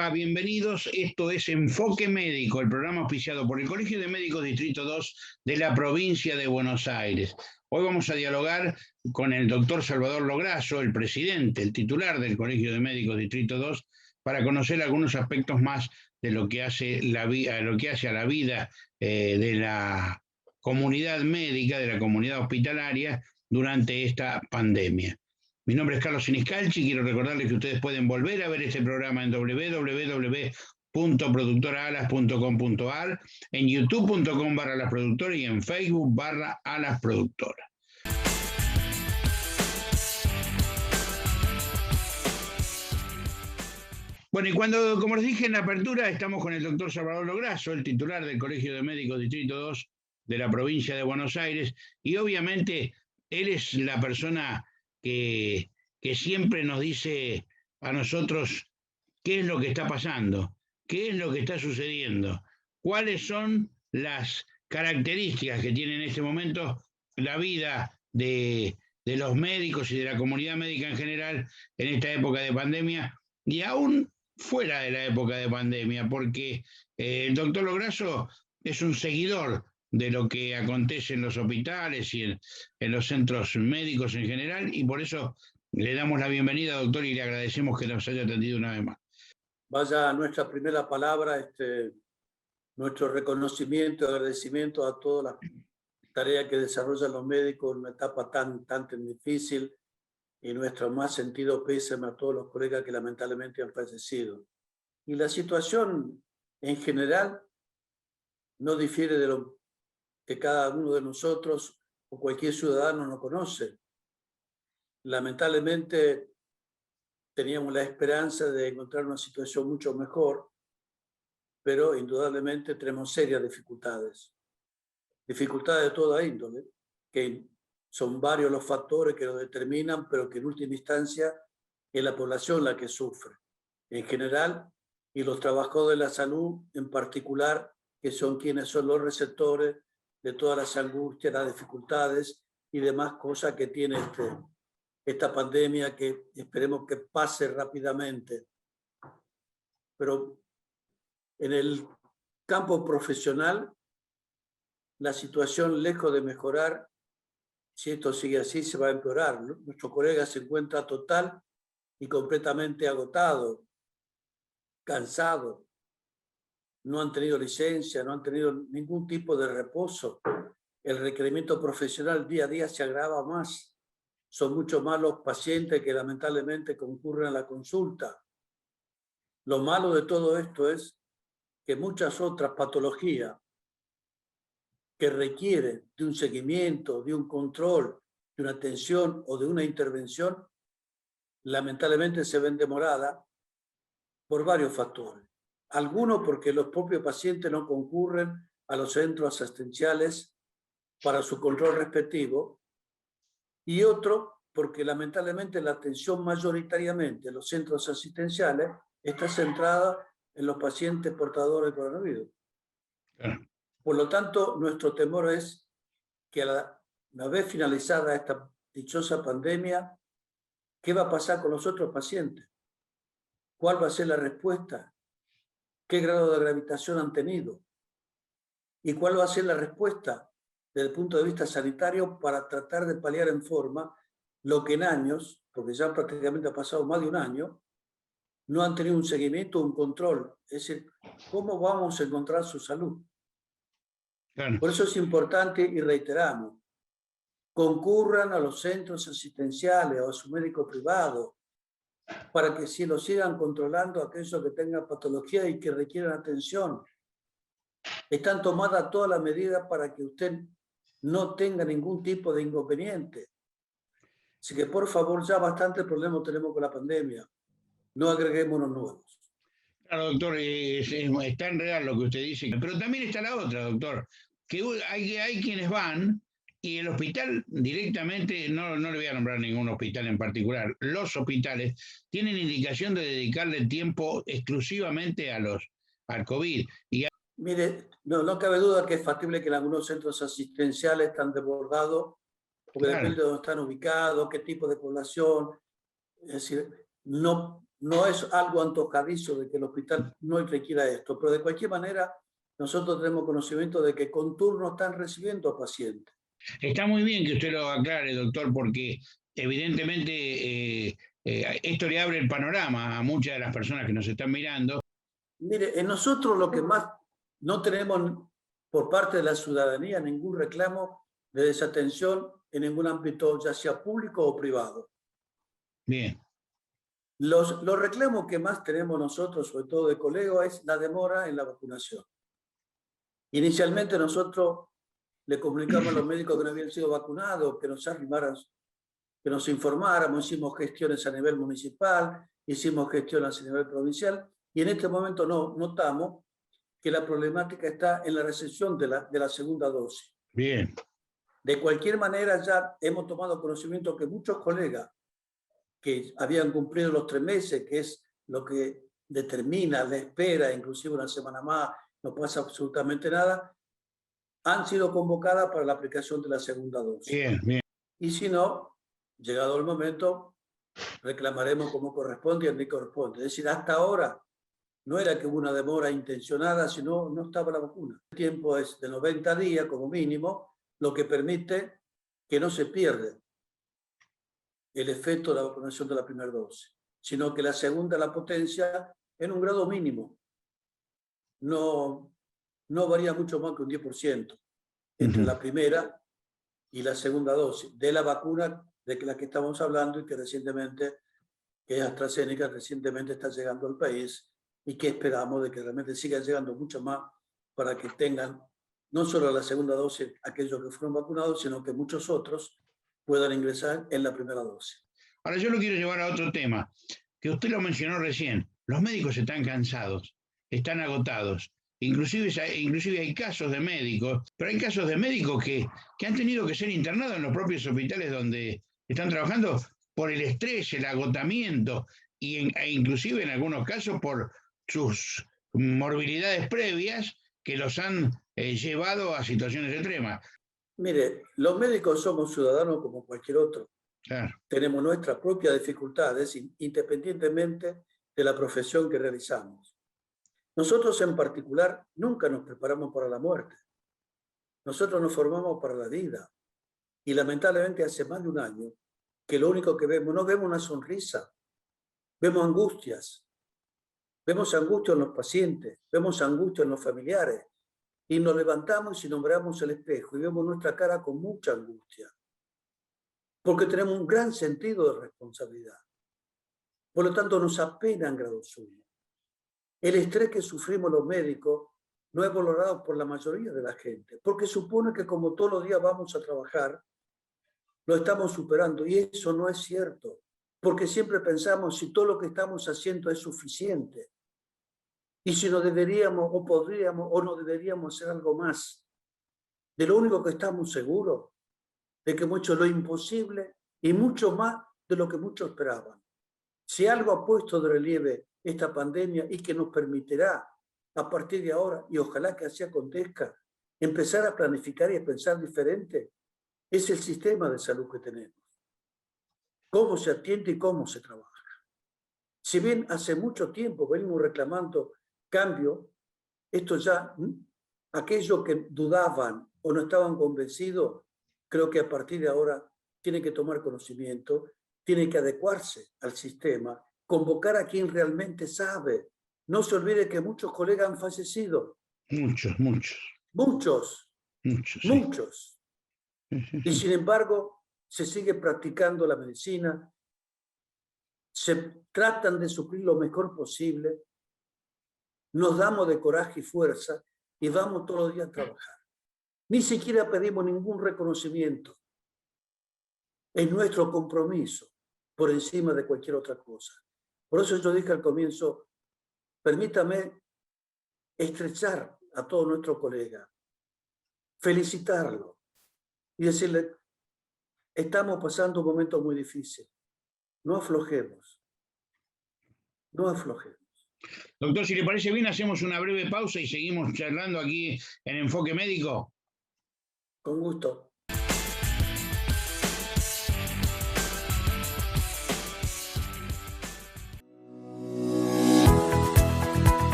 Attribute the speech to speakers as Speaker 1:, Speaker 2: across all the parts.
Speaker 1: va? Bienvenidos. Esto es Enfoque Médico, el programa auspiciado por el Colegio de Médicos Distrito 2 de la provincia de Buenos Aires. Hoy vamos a dialogar con el doctor Salvador Lograsso, el presidente, el titular del Colegio de Médicos Distrito 2, para conocer algunos aspectos más de lo que hace a la vida de la comunidad médica, de la comunidad hospitalaria durante esta pandemia. Mi nombre es Carlos Siniscalchi y quiero recordarles que ustedes pueden volver a ver este programa en www.productoraalas.com.ar, en youtube.com/alasproductora y en Facebook/alasproductora. Bueno, y como les dije en la apertura, estamos con el doctor Salvador Lograsso, el titular del Colegio de Médicos Distrito 2 de la provincia de Buenos Aires, y obviamente él es la persona que siempre nos dice a nosotros qué es lo que está pasando, qué es lo que está sucediendo, cuáles son las características que tiene en este momento la vida de los médicos y de la comunidad médica en general en esta época de pandemia y aún fuera de la época de pandemia, porque el doctor Lograsso es un seguidor de lo que acontece en los hospitales y en los centros médicos en general, y por eso le damos la bienvenida, doctor, y le agradecemos que nos haya atendido una vez más.
Speaker 2: Vaya nuestra primera palabra, nuestro reconocimiento y agradecimiento a todas las tareas que desarrollan los médicos en una etapa tan difícil, y nuestro más sentido pésame a todos los colegas que lamentablemente han fallecido. Y la situación en general no difiere de lo que cada uno de nosotros o cualquier ciudadano no conoce. Lamentablemente teníamos la esperanza de encontrar una situación mucho mejor, pero indudablemente tenemos serias dificultades. Dificultades de toda índole, que son varios los factores que lo determinan, pero que en última instancia es la población la que sufre en general, y los trabajadores de la salud en particular, que son quienes son los receptores de todas las angustias, las dificultades y demás cosas que tiene esta pandemia, que esperemos que pase rápidamente. Pero en el campo profesional, la situación, lejos de mejorar, si esto sigue así, se va a empeorar. Nuestro colega se encuentra total y completamente agotado, cansado. No han tenido licencia, no han tenido ningún tipo de reposo. El requerimiento profesional día a día se agrava más. Son mucho más los pacientes que lamentablemente concurren a la consulta. Lo malo de todo esto es que muchas otras patologías que requieren de un seguimiento, de un control, de una atención o de una intervención, lamentablemente se ven demoradas por varios factores. Algunos porque los propios pacientes no concurren a los centros asistenciales para su control respectivo, y otro porque lamentablemente la atención mayoritariamente en los centros asistenciales está centrada en los pacientes portadores de coronavirus. Por lo tanto, nuestro temor es que una vez finalizada esta dichosa pandemia, ¿qué va a pasar con los otros pacientes? ¿Cuál va a ser la respuesta? ¿Qué grado de gravitación han tenido? ¿Y cuál va a ser la respuesta desde el punto de vista sanitario para tratar de paliar en forma lo que en años, porque ya prácticamente ha pasado más de un año, no han tenido un seguimiento, un control? Es decir, ¿cómo vamos a encontrar su salud? Claro. Por eso es importante, y reiteramos, concurran a los centros asistenciales o a su médico privado para que si lo sigan controlando aquellos que tengan patología y que requieran atención. Están tomadas todas las medidas para que usted no tenga ningún tipo de inconveniente. Así que por favor, ya bastante problemas tenemos con la pandemia. No agreguemos unos nuevos.
Speaker 1: Claro, doctor, está en real lo que usted dice, pero también está la otra, doctor, que hay quienes van y el hospital directamente, no le voy a nombrar ningún hospital en particular, los hospitales tienen indicación de dedicarle tiempo exclusivamente al COVID.
Speaker 2: Mire, no cabe duda que es factible que en algunos centros asistenciales están desbordados, porque claro, depende de dónde están ubicados, qué tipo de población. Es decir, no no es algo antojadizo de que el hospital no requiera esto, pero de cualquier manera nosotros tenemos conocimiento de que con turno están recibiendo pacientes.
Speaker 1: Está muy bien que usted lo aclare, doctor, porque evidentemente esto le abre el panorama a muchas de las personas que nos están mirando.
Speaker 2: Mire, en nosotros lo que más no tenemos por parte de la ciudadanía ningún reclamo de desatención en ningún ámbito, ya sea público o privado.
Speaker 1: Bien.
Speaker 2: Los reclamos que más tenemos nosotros, sobre todo de colegas, es la demora en la vacunación. Inicialmente nosotros le comunicamos a los médicos que no habían sido vacunados, que nos arrimaran, que nos informáramos, hicimos gestiones a nivel municipal, hicimos gestiones a nivel provincial, y en este momento notamos que la problemática está en la recepción de la segunda dosis.
Speaker 1: Bien.
Speaker 2: De cualquier manera, ya hemos tomado conocimiento que muchos colegas que habían cumplido los 3 meses, que es lo que determina la espera, inclusive una semana más, no pasa absolutamente nada, han sido convocadas para la aplicación de la segunda dosis.
Speaker 1: Bien, bien.
Speaker 2: Y si no, llegado el momento, reclamaremos como corresponde y a mí corresponde. Es decir, hasta ahora no era que hubo una demora intencionada, sino no estaba la vacuna. El tiempo es de 90 días como mínimo, lo que permite que no se pierda el efecto de la vacunación de la primera dosis, sino que la segunda la potencia en un grado mínimo. No varía mucho más que un 10% entre la primera y la segunda dosis de la vacuna de la que estamos hablando y que recientemente, que es AstraZeneca, recientemente está llegando al país y que esperamos de que realmente siga llegando mucho más para que tengan no solo la segunda dosis aquellos que fueron vacunados, sino que muchos otros puedan ingresar en la primera dosis.
Speaker 1: Ahora yo lo quiero llevar a otro tema, que usted lo mencionó recién. Los médicos están cansados, están agotados. Inclusive hay casos de médicos, pero hay casos de médicos que han tenido que ser internados en los propios hospitales donde están trabajando por el estrés, el agotamiento, e inclusive en algunos casos por sus morbilidades previas que los han llevado a situaciones extremas.
Speaker 2: Mire, los médicos somos ciudadanos como cualquier otro.
Speaker 1: Claro.
Speaker 2: Tenemos nuestras propias dificultades independientemente de la profesión que realizamos. Nosotros en particular nunca nos preparamos para la muerte. Nosotros nos formamos para la vida. Y lamentablemente hace más de un año que lo único que vemos, no vemos una sonrisa, vemos angustias. Vemos angustia en los pacientes, vemos angustia en los familiares. Y nos levantamos y nos miramos al espejo y vemos nuestra cara con mucha angustia. Porque tenemos un gran sentido de responsabilidad. Por lo tanto, nos apena en grado sumo. El estrés que sufrimos los médicos no es valorado por la mayoría de la gente, porque supone que como todos los días vamos a trabajar, lo estamos superando, y eso no es cierto, porque siempre pensamos si todo lo que estamos haciendo es suficiente, y si no deberíamos o podríamos o no deberíamos hacer algo más. De lo único que estamos seguros, de que hemos hecho lo imposible y mucho más de lo que muchos esperaban. Si algo ha puesto de relieve esta pandemia y que nos permitirá a partir de ahora, y ojalá que así acontezca, empezar a planificar y a pensar diferente, es el sistema de salud que tenemos. Cómo se atiende y cómo se trabaja. Si bien hace mucho tiempo venimos reclamando cambio, esto ya, aquellos que dudaban o no estaban convencidos, creo que a partir de ahora tienen que tomar conocimiento, tienen que adecuarse al sistema, convocar a quien realmente sabe. No se olvide que muchos colegas han fallecido. Muchos. Y sin embargo, se sigue practicando la medicina, se tratan de suplir lo mejor posible, nos damos de coraje y fuerza y vamos todos los días a trabajar. Ni siquiera pedimos ningún reconocimiento. Es nuestro compromiso por encima de cualquier otra cosa. Por eso yo dije al comienzo, permítame estrechar a todos nuestros colegas, felicitarlo y decirle, estamos pasando un momento muy difícil. No aflojemos. No aflojemos.
Speaker 1: Doctor, si le parece bien, hacemos una breve pausa y seguimos charlando aquí en Enfoque Médico.
Speaker 2: Con gusto.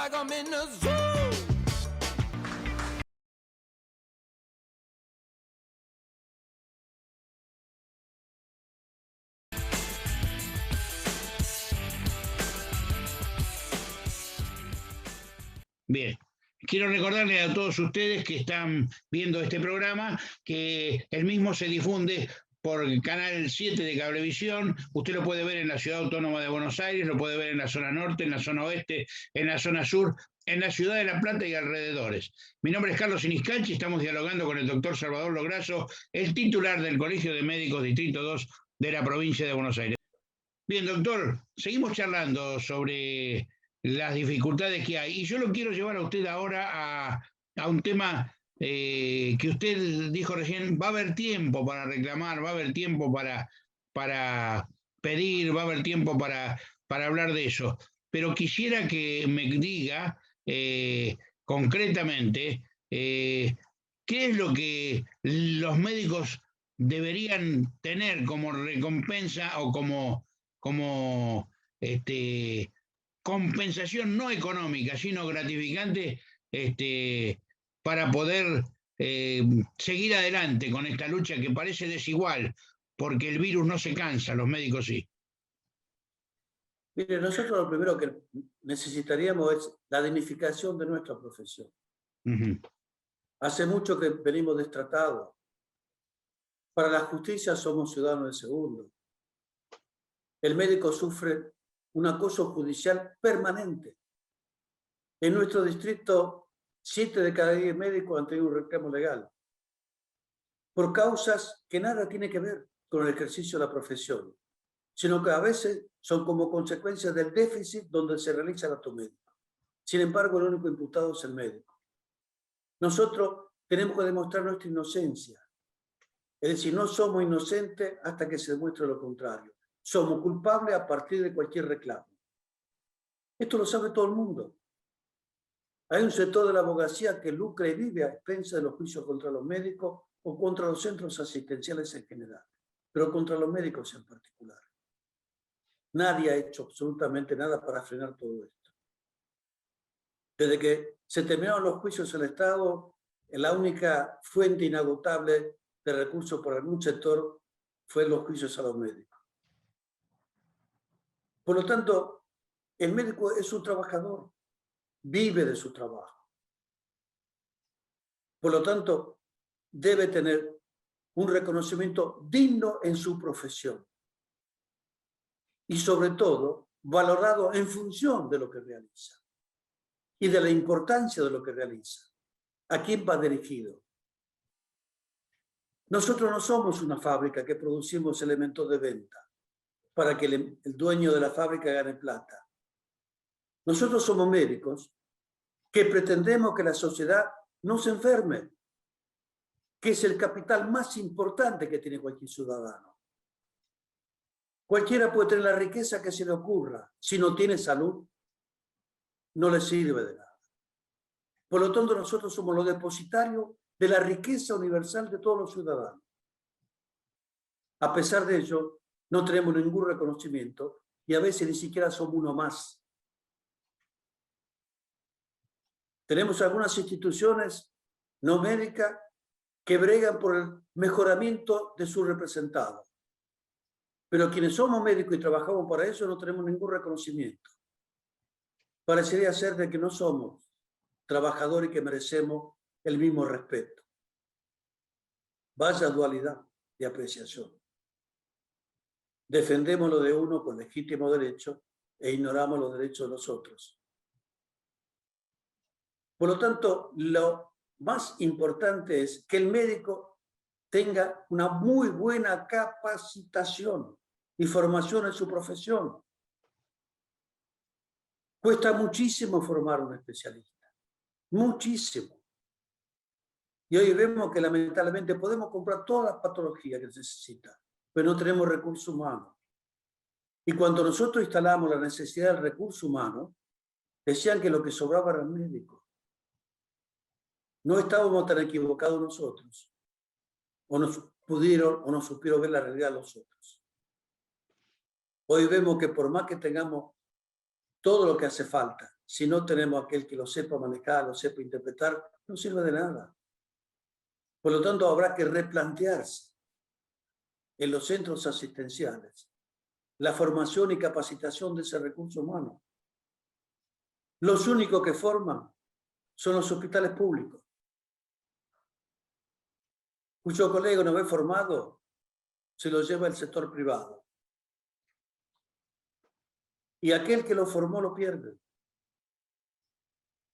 Speaker 3: like I'm in a zoo.
Speaker 1: Bien. Quiero recordarle a todos ustedes que están viendo este programa que el mismo se difunde por el Canal 7 de Cablevisión. Usted lo puede ver en la Ciudad Autónoma de Buenos Aires, lo puede ver en la zona norte, en la zona oeste, en la zona sur, en la ciudad de La Plata y alrededores. Mi nombre es Carlos Siniscalchi, estamos dialogando con el doctor Salvador Lograsso, el titular del Colegio de Médicos Distrito 2 de la provincia de Buenos Aires. Bien, doctor, seguimos charlando sobre las dificultades que hay. Y yo lo quiero llevar a usted ahora a un tema que usted dijo recién, va a haber tiempo para reclamar, va a haber tiempo para pedir, va a haber tiempo para hablar de eso. Pero quisiera que me diga concretamente qué es lo que los médicos deberían tener como recompensa o como compensación no económica, sino gratificante, para poder seguir adelante con esta lucha que parece desigual, porque el virus no se cansa, los médicos sí.
Speaker 2: Mire, nosotros lo primero que necesitaríamos es la dignificación de nuestra profesión. Hace mucho que venimos destratados. Para la justicia somos ciudadanos de segundo. El médico sufre un acoso judicial permanente. En nuestro distrito, 7 de cada 10 médicos han tenido un reclamo legal por causas que nada tienen que ver con el ejercicio de la profesión, sino que a veces son como consecuencia del déficit donde se realiza el acto médico. Sin embargo, el único imputado es el médico. Nosotros tenemos que demostrar nuestra inocencia. Es decir, no somos inocentes hasta que se demuestre lo contrario. Somos culpables a partir de cualquier reclamo. Esto lo sabe todo el mundo. Hay un sector de la abogacía que lucra y vive a expensas de los juicios contra los médicos o contra los centros asistenciales en general, pero contra los médicos en particular. Nadie ha hecho absolutamente nada para frenar todo esto. Desde que se terminaron los juicios en el Estado, la única fuente inagotable de recursos por algún sector fue los juicios a los médicos. Por lo tanto, el médico es un trabajador, vive de su trabajo. Por lo tanto, debe tener un reconocimiento digno en su profesión y sobre todo valorado en función de lo que realiza y de la importancia de lo que realiza. ¿A quién va dirigido? Nosotros no somos una fábrica que producimos elementos de venta para que el dueño de la fábrica gane plata. Nosotros somos médicos que pretendemos que la sociedad no se enferme, que es el capital más importante que tiene cualquier ciudadano. Cualquiera puede tener la riqueza que se le ocurra. Si no tiene salud, no le sirve de nada. Por lo tanto, nosotros somos los depositarios de la riqueza universal de todos los ciudadanos. A pesar de ello, no tenemos ningún reconocimiento y a veces ni siquiera somos uno más. Tenemos algunas instituciones no médicas que bregan por el mejoramiento de sus representados. Pero quienes somos médicos y trabajamos para eso no tenemos ningún reconocimiento. Parecería ser de que no somos trabajadores y que merecemos el mismo respeto. Vaya dualidad de apreciación. Defendemos lo de uno con legítimo derecho e ignoramos los derechos de los otros. Por lo tanto, lo más importante es que el médico tenga una muy buena capacitación y formación en su profesión. Cuesta muchísimo formar un especialista, muchísimo. Y hoy vemos que lamentablemente podemos comprar todas las patologías que se necesitan, pero no tenemos recursos humanos. Y cuando nosotros instalamos la necesidad del recurso humano, decían que lo que sobraba era el médico. No estábamos tan equivocados nosotros, o nos pudieron o no supieron ver la realidad de los otros. Hoy vemos que por más que tengamos todo lo que hace falta, si no tenemos aquel que lo sepa manejar, lo sepa interpretar, no sirve de nada. Por lo tanto, habrá que replantearse en los centros asistenciales la formación y capacitación de ese recurso humano. Los únicos que forman son los hospitales públicos, cuyo colega una vez formado se lo lleva el sector privado. Y aquel que lo formó lo pierde.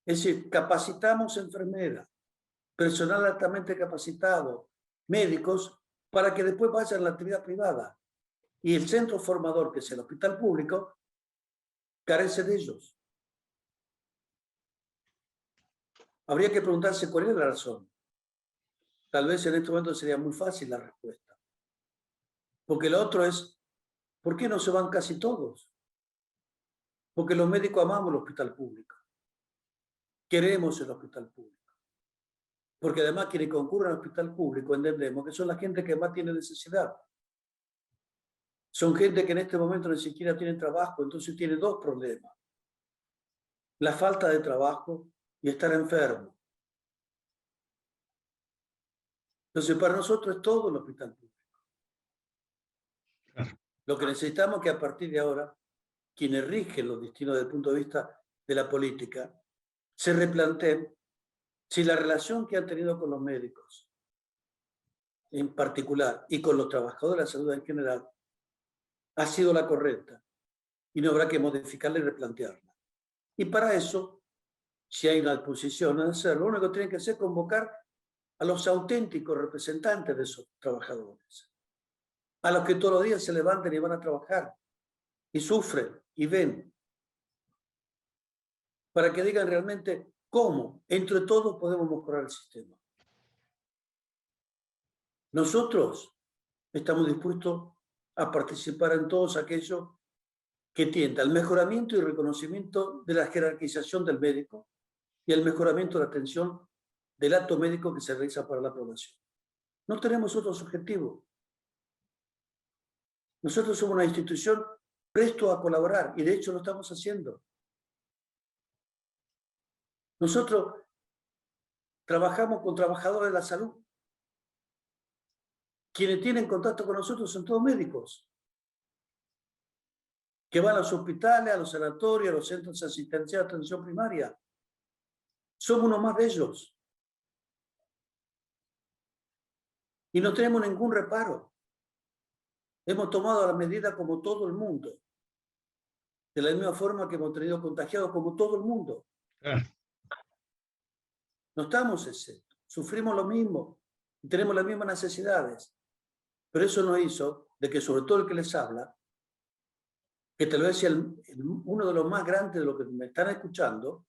Speaker 2: Es decir, capacitamos enfermeras, personal altamente capacitado, médicos, para que después vayan a la actividad privada. Y el centro formador, que es el hospital público, carece de ellos. Habría que preguntarse cuál es la razón. Tal vez en este momento sería muy fácil la respuesta. Porque lo otro es, ¿por qué no se van casi todos? Porque los médicos amamos el hospital público. Queremos el hospital público. Porque además quienes concurren al hospital público entendemos que son la gente que más tiene necesidad. Son gente que en este momento ni siquiera tiene trabajo, entonces tiene dos problemas. La falta de trabajo y estar enfermo. Entonces para nosotros es todo el hospital público. Lo que necesitamos es que a partir de ahora, quienes rigen los destinos desde el punto de vista de la política, se replanteen si la relación que han tenido con los médicos, en particular, y con los trabajadores de la salud en general, ha sido la correcta, y no habrá que modificarla y replantearla. Y para eso, si hay una disposición a hacerlo, lo único que tienen que hacer es convocar a los auténticos representantes de esos trabajadores, a los que todos los días se levantan y van a trabajar, y sufren, y ven, para que digan realmente cómo, entre todos, podemos mejorar el sistema. Nosotros estamos dispuestos a participar en todos aquellos que tiendan al mejoramiento y reconocimiento de la jerarquización del médico y al mejoramiento de la atención del acto médico que se realiza para la población. No tenemos otros objetivos. Nosotros somos una institución presto a colaborar y de hecho lo estamos haciendo. Nosotros trabajamos con trabajadores de la salud. Quienes tienen contacto con nosotros son todos médicos, que van a los hospitales, a los sanatorios, a los centros de asistencia de atención primaria. Somos uno más de ellos. Y no tenemos ningún reparo. Hemos tomado la medida como todo el mundo. De la misma forma que hemos tenido contagiados como todo el mundo. No estamos exentos. Sufrimos lo mismo. Y tenemos las mismas necesidades. Pero eso no hizo de que, sobre todo el que les habla, que tal vez sea uno de los más grandes de los que me están escuchando,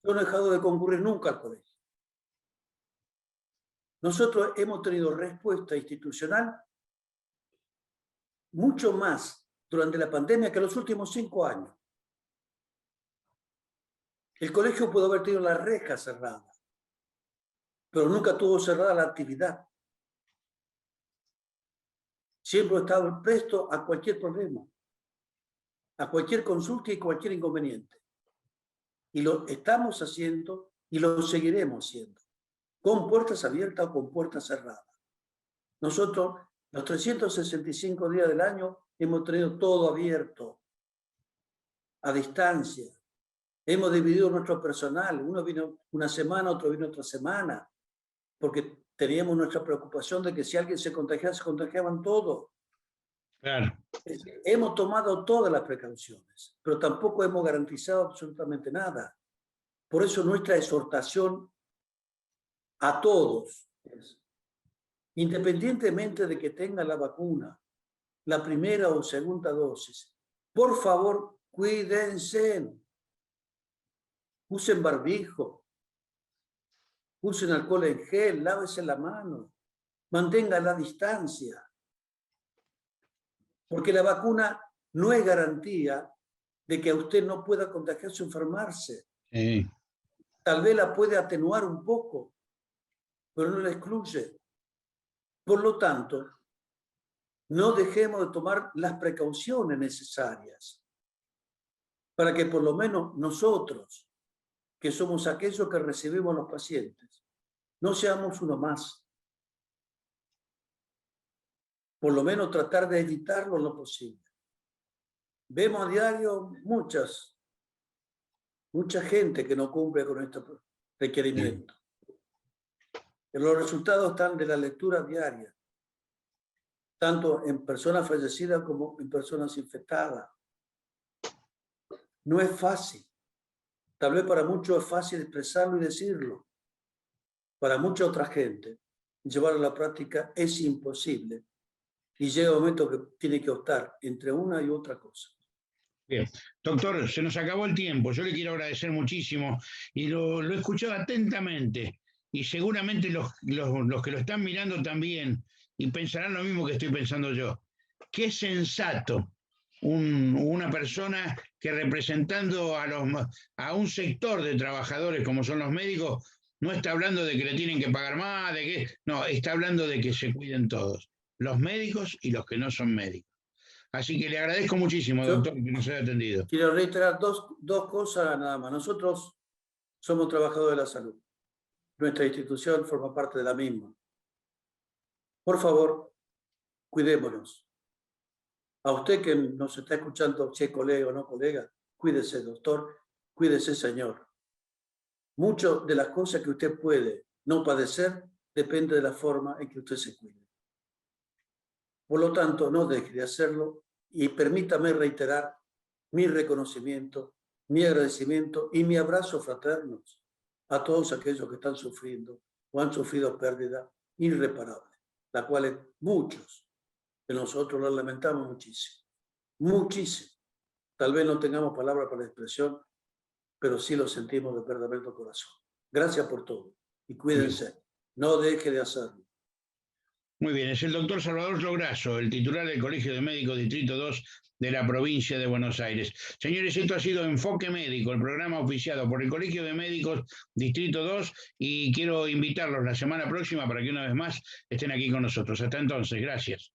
Speaker 2: no he dejado de concurrir nunca al colegio. Nosotros hemos tenido respuesta institucional mucho más durante la pandemia que los últimos 5 años. El colegio pudo haber tenido la reja cerrada, pero nunca tuvo cerrada la actividad. Siempre he estado presto a cualquier problema, a cualquier consulta y cualquier inconveniente. Y lo estamos haciendo y lo seguiremos haciendo, con puertas abiertas o con puertas cerradas. Nosotros, los 365 días del año, hemos tenido todo abierto, a distancia. Hemos dividido nuestro personal. Uno vino una semana, otro vino otra semana, porque teníamos nuestra preocupación de que si alguien se contagiaba, se contagiaban todos.
Speaker 1: Claro.
Speaker 2: Hemos tomado todas las precauciones, pero tampoco hemos garantizado absolutamente nada. Por eso nuestra exhortación a todos es, independientemente de que tengan la vacuna, la primera o segunda dosis, por favor, cuídense. Usen barbijo, usen alcohol en gel, lávense la mano, mantengan la distancia. Porque la vacuna no es garantía de que usted no pueda contagiarse o enfermarse.
Speaker 1: Sí.
Speaker 2: Tal vez la puede atenuar un poco, pero no la excluye. Por lo tanto, no dejemos de tomar las precauciones necesarias. para que por lo menos nosotros, que somos aquellos que recibimos a los pacientes, no seamos uno más. Por lo menos tratar de evitarlo lo posible. Vemos a diario mucha gente que no cumple con este requerimiento. Los resultados están de la lectura diaria, tanto en personas fallecidas como en personas infectadas. No es fácil. Tal vez para muchos es fácil expresarlo y decirlo. Para mucha otra gente, llevarlo a la práctica es imposible. Y llega un momento que tiene que optar entre una y otra cosa.
Speaker 1: Bien, doctor, se nos acabó el tiempo. Yo le quiero agradecer muchísimo y lo he escuchado atentamente. Y seguramente los que lo están mirando también y pensarán lo mismo que estoy pensando yo. Qué sensato una persona que representando a un sector de trabajadores como son los médicos, no está hablando de que le tienen que pagar más, no, está hablando de que se cuiden todos, los médicos y los que no son médicos. Así que le agradezco muchísimo, doctor, que nos haya atendido.
Speaker 2: Quiero reiterar dos cosas nada más. Nosotros somos trabajadores de la salud. Nuestra institución forma parte de la misma. Por favor, cuidémonos. A usted que nos está escuchando, si es colega o no colega, cuídese, doctor, cuídese, señor. Muchas de las cosas que usted puede no padecer depende de la forma en que usted se cuide. Por lo tanto, no deje de hacerlo y permítame reiterar mi reconocimiento, mi agradecimiento y mi abrazo fraterno a todos aquellos que están sufriendo o han sufrido pérdida irreparable, la cual muchos de nosotros lo lamentamos muchísimo, muchísimo. Tal vez no tengamos palabras para la expresión, pero sí lo sentimos de verdaderamente corazón. Gracias por todo y cuídense, no deje de hacerlo.
Speaker 1: Muy bien, es el doctor Salvador Lograsso, el titular del Colegio de Médicos Distrito 2 de la provincia de Buenos Aires. Señores, esto ha sido Enfoque Médico, el programa oficiado por el Colegio de Médicos Distrito 2, y quiero invitarlos la semana próxima para que una vez más estén aquí con nosotros. Hasta entonces, gracias.